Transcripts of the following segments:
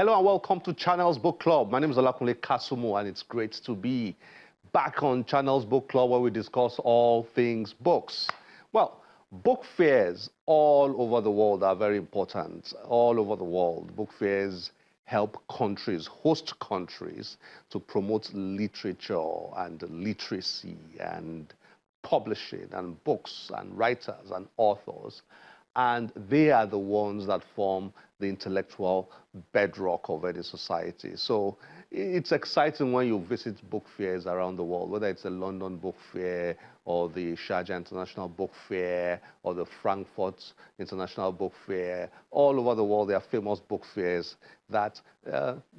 Hello and welcome to Channels Book Club. My name is Olakunle Kasumu and it's great to be back on Channels Book Club where we discuss all things books. Well, book fairs all over the world are very important. All over the world, book fairs help countries, host countries, to promote literature and literacy and publishing and books and writers and authors. And they are the ones that form the intellectual bedrock of any society. So it's exciting when you visit book fairs around the world, whether it's the London Book Fair or the Sharjah International Book Fair or the Frankfurt International Book Fair. All over the world, there are famous book fairs that,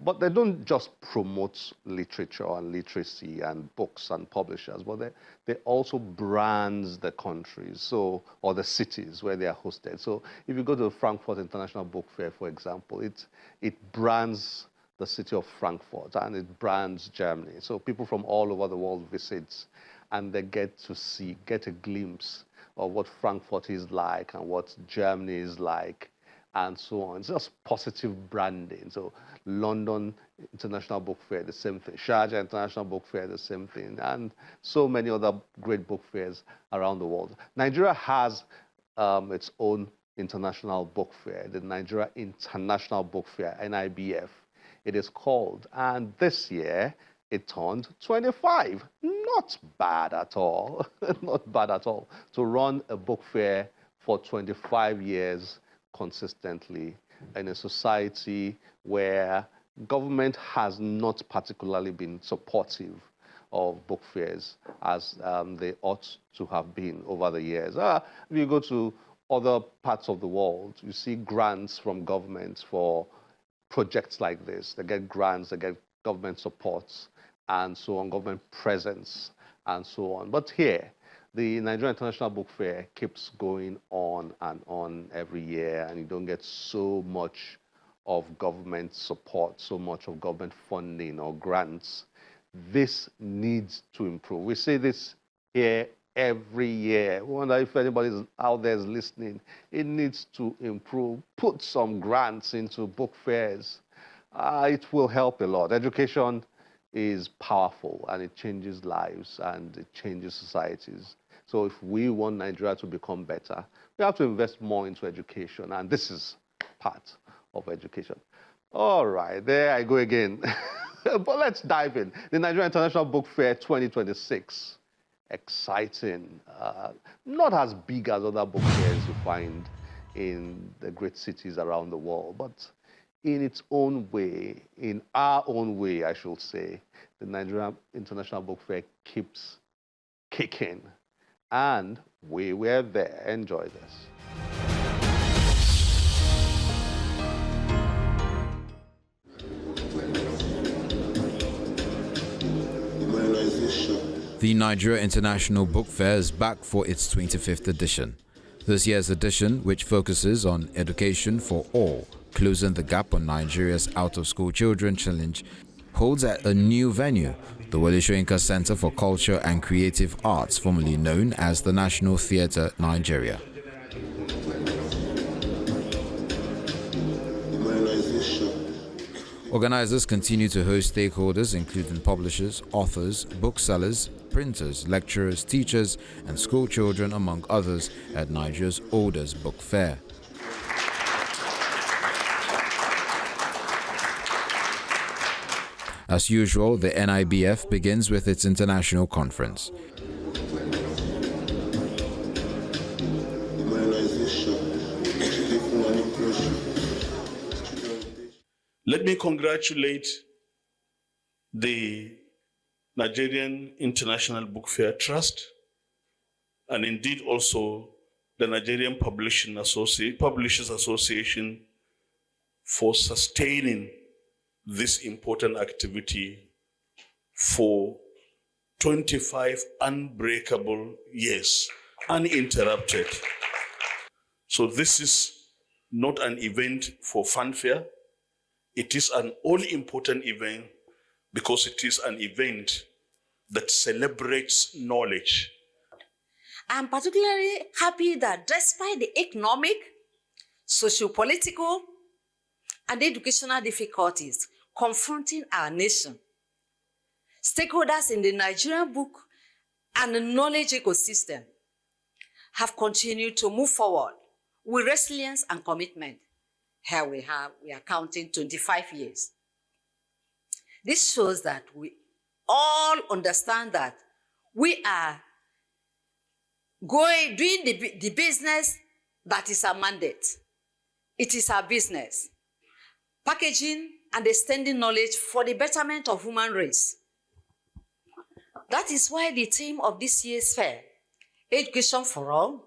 but they don't just promote literature and literacy and books and publishers, but they also brands the countries, so, or the cities where they are hosted. So if you go to the Frankfurt International Book Fair, for example, it brands the city of Frankfurt and it brands Germany. So people from all over the world visit and they get a glimpse of what Frankfurt is like and what Germany is like and so on. It's just positive branding. So London International Book Fair, the same thing. Sharjah International Book Fair, the same thing. And so many other great book fairs around the world. Nigeria has its own international book fair, the Nigeria International Book Fair, NIBF, it is called. And this year, it turned 25. Not bad at all. Not bad at all. To run a book fair for 25 years consistently in a society where government has not particularly been supportive of book fairs as they ought to have been over the years. If you go to other parts of the world, you see grants from governments for projects like this. They get grants, they get government supports, and so on, government presence, and so on. But here, the Nigeria International Book Fair keeps going on and on every year, and you don't get so much of government support, so much of government funding or grants. This needs to improve. We say this here every year. I wonder if anybody out there is listening. It needs to improve. Put some grants into book fairs. It will help a lot. Education is powerful and it changes lives and it changes societies. So if we want Nigeria to become better, we have to invest more into education, and this is part of education. All right, there I go again. But let's dive in. The Nigeria International Book Fair 2026. Exciting. Not as big as other book fairs you find in the great cities around the world, but in its own way, in our own way, I should say, the Nigeria International Book Fair keeps kicking. And we were there. Enjoy this. The Nigeria International Book Fair is back for its 25th edition. This year's edition, which focuses on education for all, closing the gap on Nigeria's out-of-school children challenge, holds at a new venue, the Wole Soyinka Center for Culture and Creative Arts, formerly known as the National Theatre, Nigeria. Organizers continue to host stakeholders including publishers, authors, booksellers, printers, lecturers, teachers, and school children, among others, at Nigeria's oldest book fair. As usual, the NIBF begins with its international conference. Let me congratulate the Nigerian International Book Fair Trust and indeed also the Nigerian Publishers Association for sustaining this important activity for 25 unbreakable years, uninterrupted. So this is not an event for fanfare. It is an all-important event because it is an event that celebrates knowledge. I'm particularly happy that despite the economic, socio-political, and educational difficulties confronting our nation, stakeholders in the Nigerian book and the knowledge ecosystem have continued to move forward with resilience and commitment. Here we are counting 25 years. This shows that we all understand that we are doing the business that is our mandate. It is our business. Packaging and extending knowledge for the betterment of human race. That is why the theme of this year's fair, Education for All,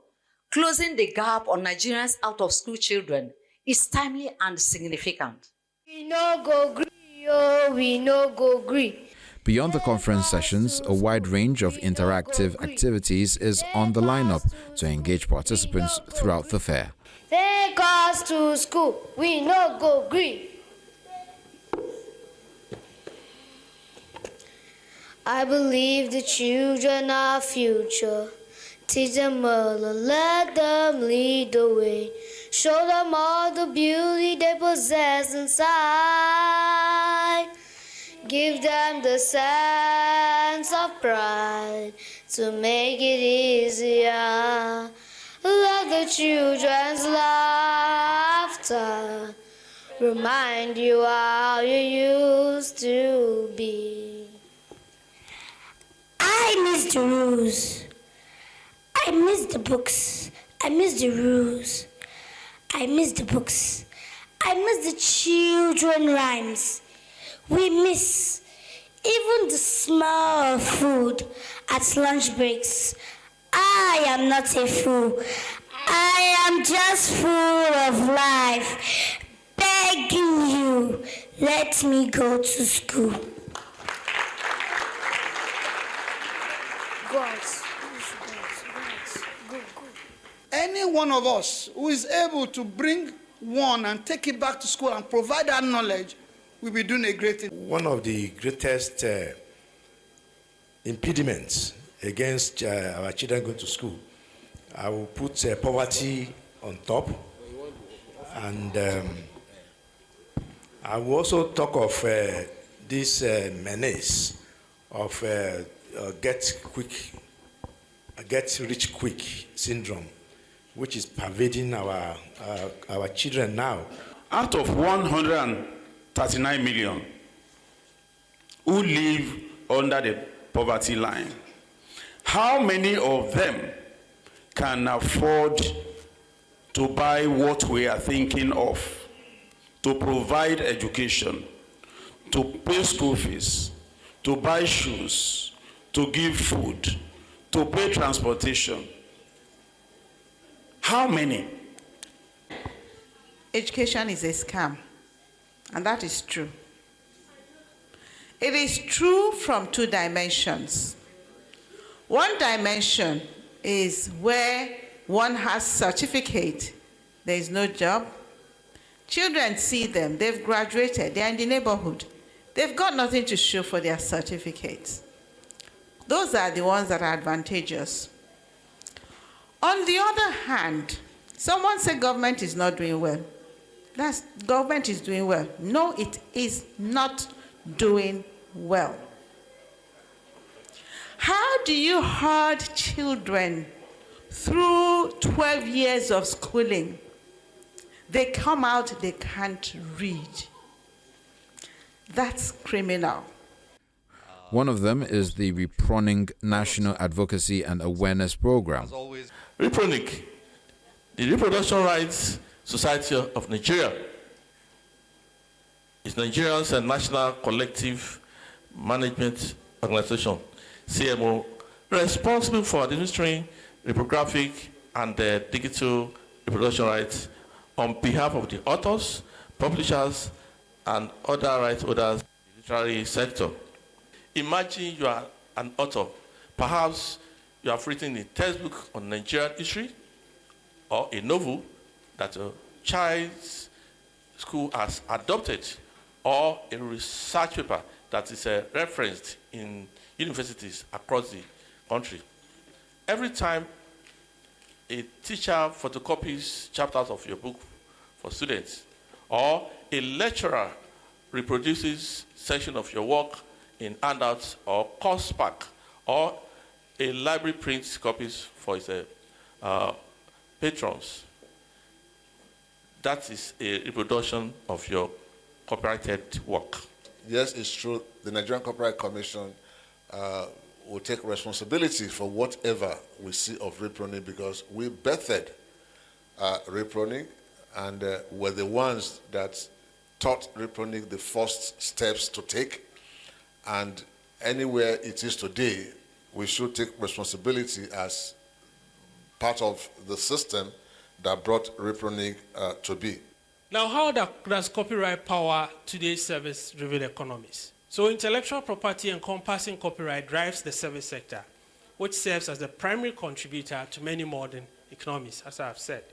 closing the gap on Nigerians out of school children, is timely and significant. We no go gree, oh, we no go gree. Beyond the conference sessions, a wide range of interactive activities is on the lineup to engage participants throughout the fair. Take us to school, we no go gree. I believe the children are future. Teach them well and let them lead the way. Show them all the beauty they possess inside. Give them the sense of pride to make it easier. Let the children's laughter remind you how you used to be. I miss the rules. I miss the books. I miss the rules. I miss the books. I miss the children rhymes. We miss even the smell of food at lunch breaks. I am not a fool. I am just full of life. Begging you, let me go to school. Any one of us who is able to bring one and take it back to school and provide that knowledge will be doing a great thing. One of the greatest impediments against our children going to school, I will put poverty on top, and I will also talk of this menace of get rich quick syndrome, which is pervading our children now. Out of 139 million who live under the poverty line, how many of them can afford to buy what we are thinking of, to provide education, to pay school fees, to buy shoes, to give food, to pay transportation? How many? Education is a scam, and that is true. It is true from two dimensions. One dimension is where one has certificate, there is no job. Children see them, they've graduated, they're in the neighborhood. They've got nothing to show for their certificates. Those are the ones that are advantageous. On the other hand, someone said government is not doing well. Government is doing well. No, it is not doing well. How do you herd children through 12 years of schooling? They come out, they can't read. That's criminal. One of them is the Reproning National Advocacy and Awareness Program. Repronic, the Reproduction Rights Society of Nigeria, is Nigeria's national collective management organization, CMO, responsible for administering reprographic and digital reproduction rights on behalf of the authors, publishers, and other rights holders in the literary sector. Imagine you are an author. Perhaps you have written a textbook on Nigerian history or a novel that a child's school has adopted, or a research paper that is referenced in universities across the country. Every time a teacher photocopies chapters of your book for students, or a lecturer reproduces section of your work in handouts or course pack, or a library prints copies for its patrons. That is a reproduction of your copyrighted work. Yes, it's true. The Nigerian Copyright Commission will take responsibility for whatever we see of reprinting, because we bettered reprinting and were the ones that taught reprinting the first steps to take. And anywhere it is today, we should take responsibility as part of the system that brought reprinting to be. Now, how does copyright power today's service-driven economies? So intellectual property encompassing copyright drives the service sector, which serves as the primary contributor to many modern economies, as I have said.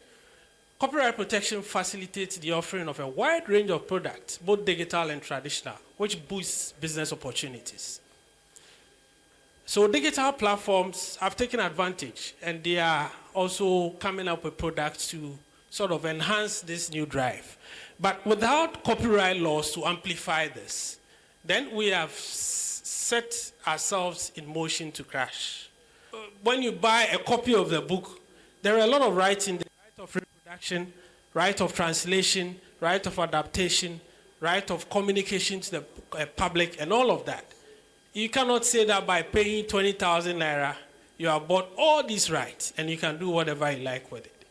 Copyright protection facilitates the offering of a wide range of products, both digital and traditional, which boosts business opportunities. So digital platforms have taken advantage, and they are also coming up with products to sort of enhance this new drive. But without copyright laws to amplify this, then we have set ourselves in motion to crash. When you buy a copy of the book, there are a lot of rights in the right of reproduction, right of translation, right of adaptation, right of communication to the public, and all of that. You cannot say that by paying 20,000 naira, you have bought all these rights and you can do whatever you like with it.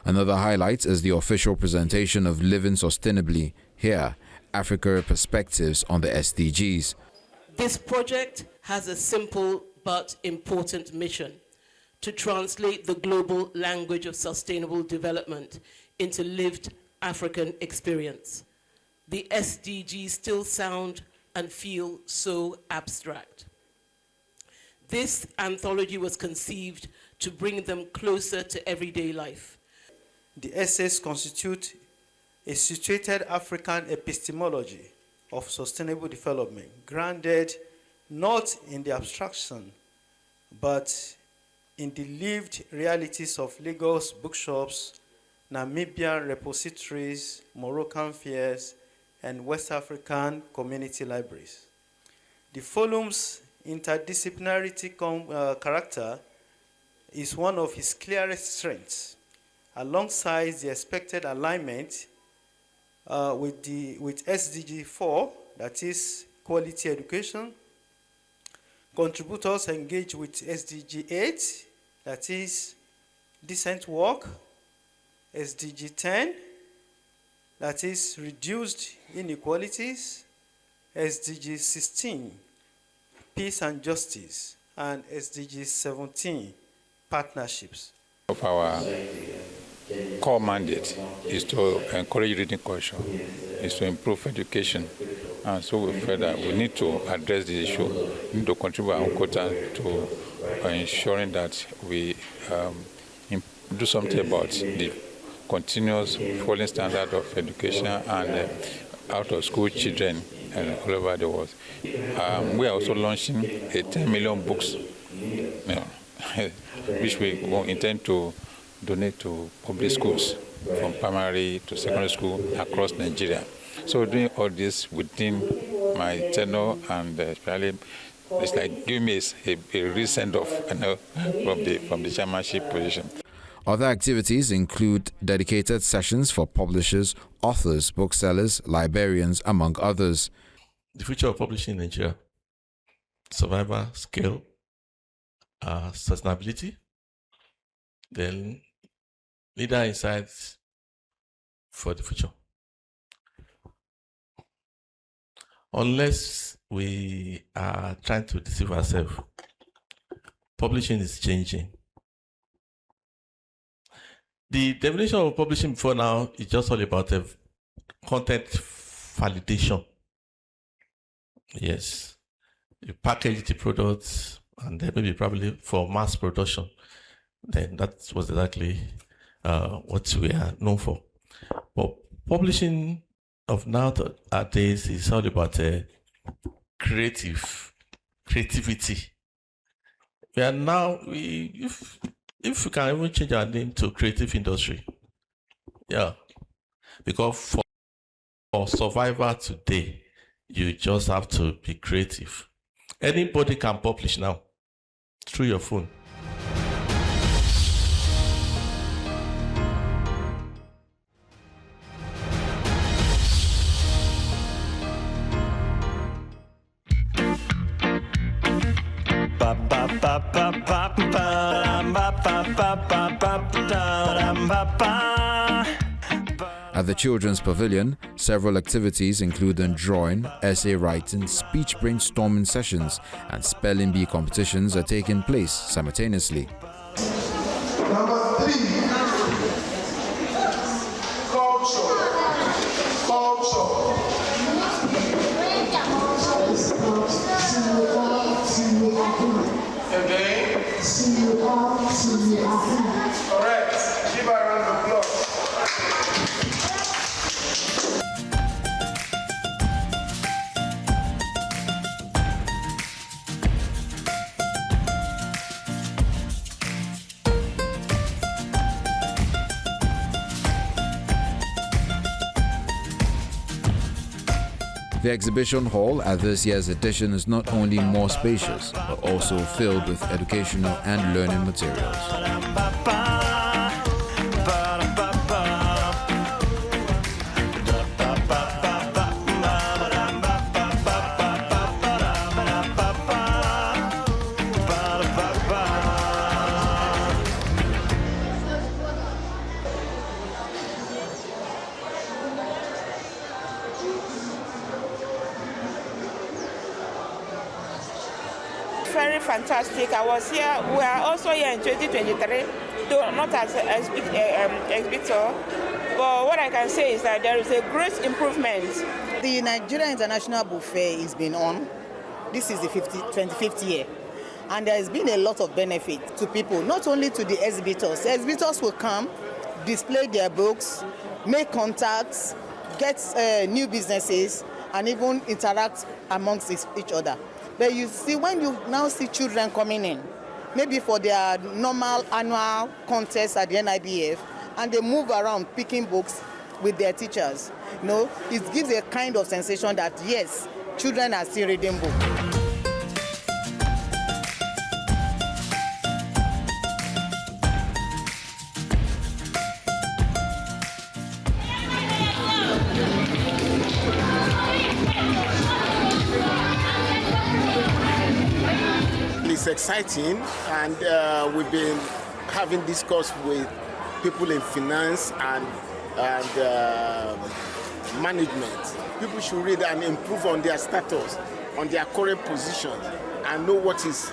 Another highlight is the official presentation of Living Sustainably. Here, Africa Perspectives on the SDGs. This project has a simple but important mission: to translate the global language of sustainable development into lived African experience. The SDGs still sound and feel so abstract. This anthology was conceived to bring them closer to everyday life. The essays constitute a situated African epistemology of sustainable development, grounded not in the abstraction, but in the lived realities of Lagos bookshops, Namibian repositories, Moroccan fairs, and West African community libraries. The volume's interdisciplinarity character is one of its clearest strengths, alongside the expected alignment with SDG 4, that is quality education. Contributors engage with SDG 8, that is decent work. SDG 10, that is reduced inequalities. SDG 16, peace and justice. And SDG 17, partnerships. Of our core mandate is to encourage reading culture, is to improve education. And so we feel that we need to address this issue. We need to contribute our quota to ensuring that we do something about the continuous falling standard of education and out-of-school children all over the world. We are also launching a 10 million books, which we intend to donate to public schools from primary to secondary school across Nigeria. So doing all this within my tenure, and especially it's like giving me a recent off from the chairmanship position. Other activities include dedicated sessions for publishers, authors, booksellers, librarians, among others. The future of publishing in Nigeria: survival, scale, sustainability, then leader insights for the future. Unless we are trying to deceive ourselves, publishing is changing. The definition of publishing before now is just all about content validation. Yes, you package the products and then maybe probably for mass production. Then that was exactly what we are known for. But publishing of nowadays is all about creativity. We are now, if we can even change our name to creative industry, yeah, because for or survivor today. You just have to be creative. Anybody can publish now through your phone. At the Children's Pavilion, several activities including drawing, essay writing, speech brainstorming sessions, and spelling bee competitions are taking place simultaneously. Number 3, culture. Again. Correct. Give a round of applause. The exhibition hall at this year's edition is not only more spacious, but also filled with educational and learning materials. Very fantastic. I was here. We are also here in 2023, though not as an exhibitor. But what I can say is that there is a great improvement. The Nigeria International Book Fair has been on. This is the 25th year. And there has been a lot of benefit to people, not only to the exhibitors. The exhibitors will come, display their books, make contacts, get new businesses, and even interact amongst each other. But you see, when you now see children coming in, maybe for their normal annual contest at the NIBF, and they move around picking books with their teachers, it gives a kind of sensation that, yes, children are still reading books. It's exciting, and we've been having discourse with people in finance and management. People should read and improve on their status, on their current positions, and know what is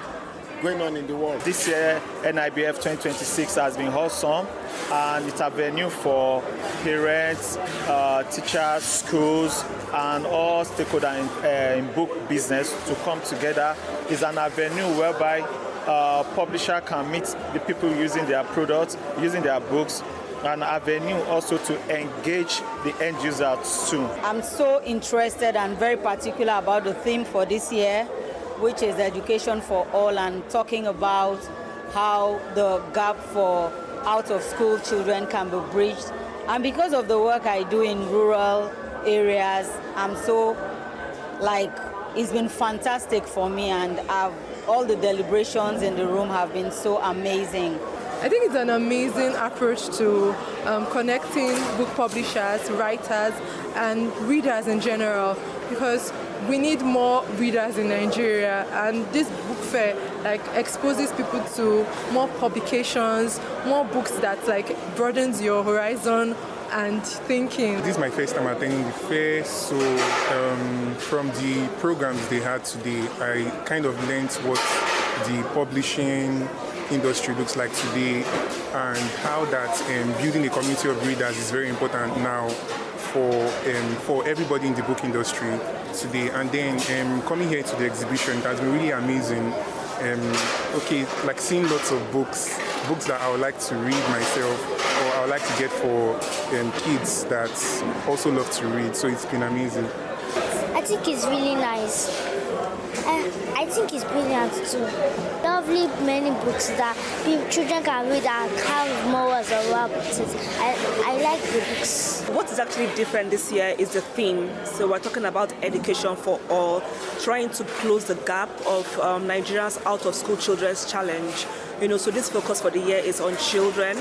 going on in the world. This year, NIBF 2026 has been awesome, and it's a venue for parents, teachers, schools, and all stakeholders in book business to come together. It's an avenue whereby publisher can meet the people using their products, using their books, an avenue also to engage the end user too. I'm so interested and very particular about the theme for this year, which is education for all, and talking about how the gap for out-of-school children can be bridged. And because of the work I do in rural areas, I'm so, it's been fantastic for me, and all the deliberations in the room have been so amazing. I think it's an amazing approach to connecting book publishers, writers, and readers in general, because we need more readers in Nigeria, and this book fair exposes people to more publications, more books that broadens your horizon and thinking. This is my first time attending the fair, so from the programs they had today, I kind of learned what the publishing industry looks like today, and how that building a community of readers is very important now for everybody in the book industry today. And then coming here to the exhibition, it has been really amazing. Seeing lots of books that I would like to read myself, or I would like to get for kids that also love to read. So it's been amazing. I think it's really nice. I think it's brilliant too. Lovely many books that children can read and have morals about it. I like the books. What is actually different this year is the theme. So we're talking about education for all, trying to close the gap of Nigeria's out-of-school children's challenge. So this focus for the year is on children,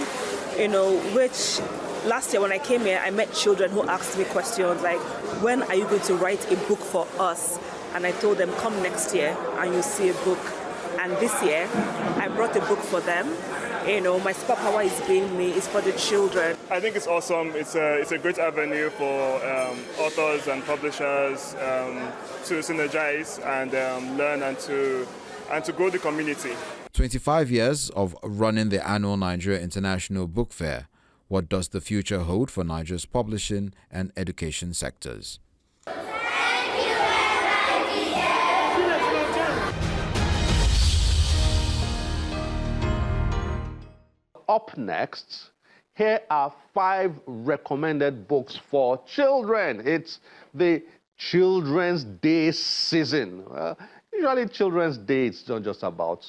which last year when I came here, I met children who asked me questions like, when are you going to write a book for us? And I told them, come next year and you'll see a book. And this year, I brought a book for them. My superpower is being me, it's for the children. I think it's awesome. It's a great avenue for authors and publishers to synergize and learn and to grow the community. 25 years of running the annual Nigeria International Book Fair. What does the future hold for Nigeria's publishing and education sectors? Up next, here are 5 recommended books for children. It's the Children's Day season. Usually Children's Day is not just about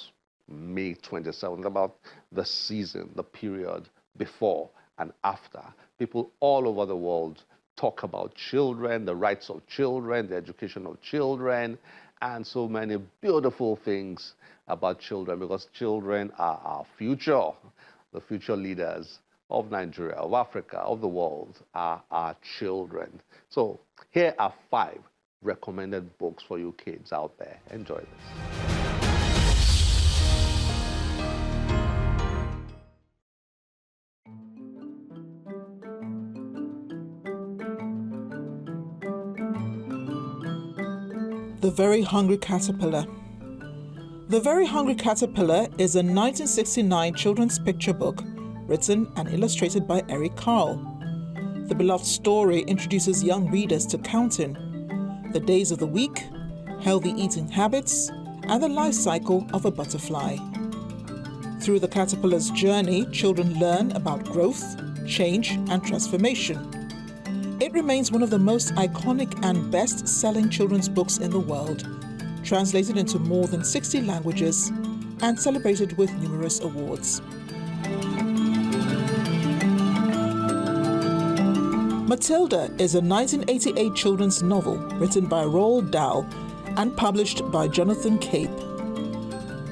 May 27th, it's about the season, the period before and after. People all over the world talk about children, the rights of children, the education of children, and so many beautiful things about children, because children are our future. The future leaders of Nigeria, of Africa, of the world are our children. So here are 5 recommended books for you kids out there. Enjoy this. The Very Hungry Caterpillar. The Very Hungry Caterpillar is a 1969 children's picture book written and illustrated by Eric Carle. The beloved story introduces young readers to counting, the days of the week, healthy eating habits, and the life cycle of a butterfly. Through the caterpillar's journey, children learn about growth, change, and transformation. It remains one of the most iconic and best-selling children's books in the world, translated into more than 60 languages and celebrated with numerous awards. Matilda is a 1988 children's novel written by Roald Dahl and published by Jonathan Cape.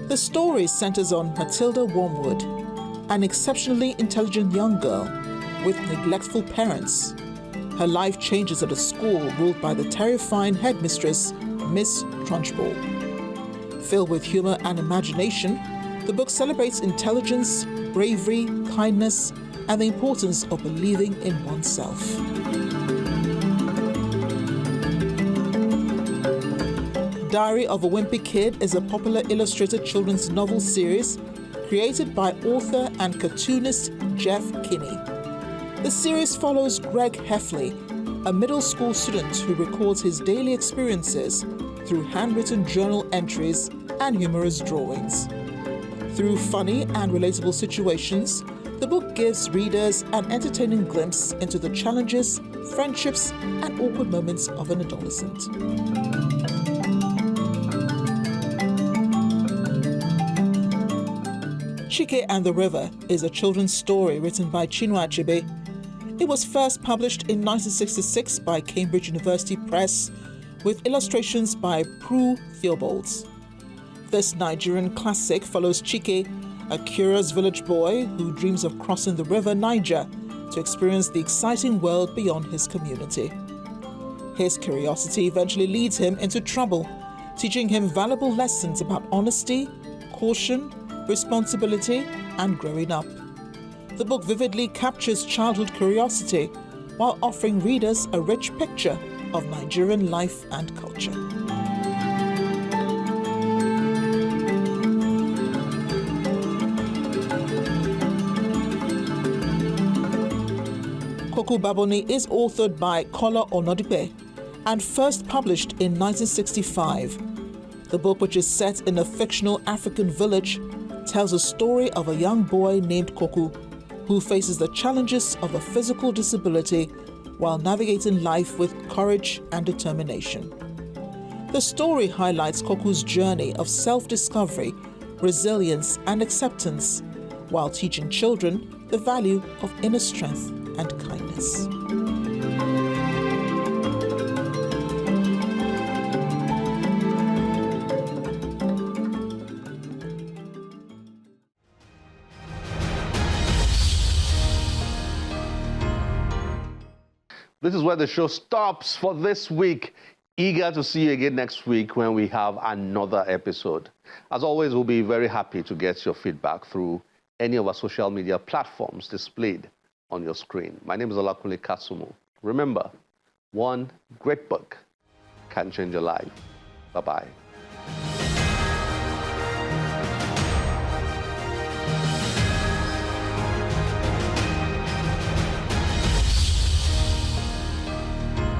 The story centers on Matilda Wormwood, an exceptionally intelligent young girl with neglectful parents. Her life changes at a school ruled by the terrifying headmistress, Miss Trunchbull. Filled with humor and imagination, the book celebrates intelligence, bravery, kindness, and the importance of believing in oneself. Diary of a Wimpy Kid is a popular illustrated children's novel series created by author and cartoonist Jeff Kinney. The series follows Greg Heffley, a middle school student who records his daily experiences through handwritten journal entries and humorous drawings. Through funny and relatable situations, the book gives readers an entertaining glimpse into the challenges, friendships, and awkward moments of an adolescent. Chike and the River is a children's story written by Chinua Achebe. It was first published in 1966 by Cambridge University Press with illustrations by Prue Theobalds. This Nigerian classic follows Chike, a curious village boy who dreams of crossing the river Niger to experience the exciting world beyond his community. His curiosity eventually leads him into trouble, teaching him valuable lessons about honesty, caution, responsibility, and growing up. The book vividly captures childhood curiosity while offering readers a rich picture of Nigerian life and culture. Koku Baboni is authored by Kola Onodipe and first published in 1965. The book, which is set in a fictional African village, tells a story of a young boy named Koku who faces the challenges of a physical disability while navigating life with courage and determination. The story highlights Koku's journey of self-discovery, resilience, and acceptance, while teaching children the value of inner strength and kindness. This is where the show stops for this week. Eager to see you again next week when we have another episode. As always, we'll be very happy to get your feedback through any of our social media platforms displayed on your screen. My name is Olakunle Kasumu. Remember, one great book can change your life. Bye-bye.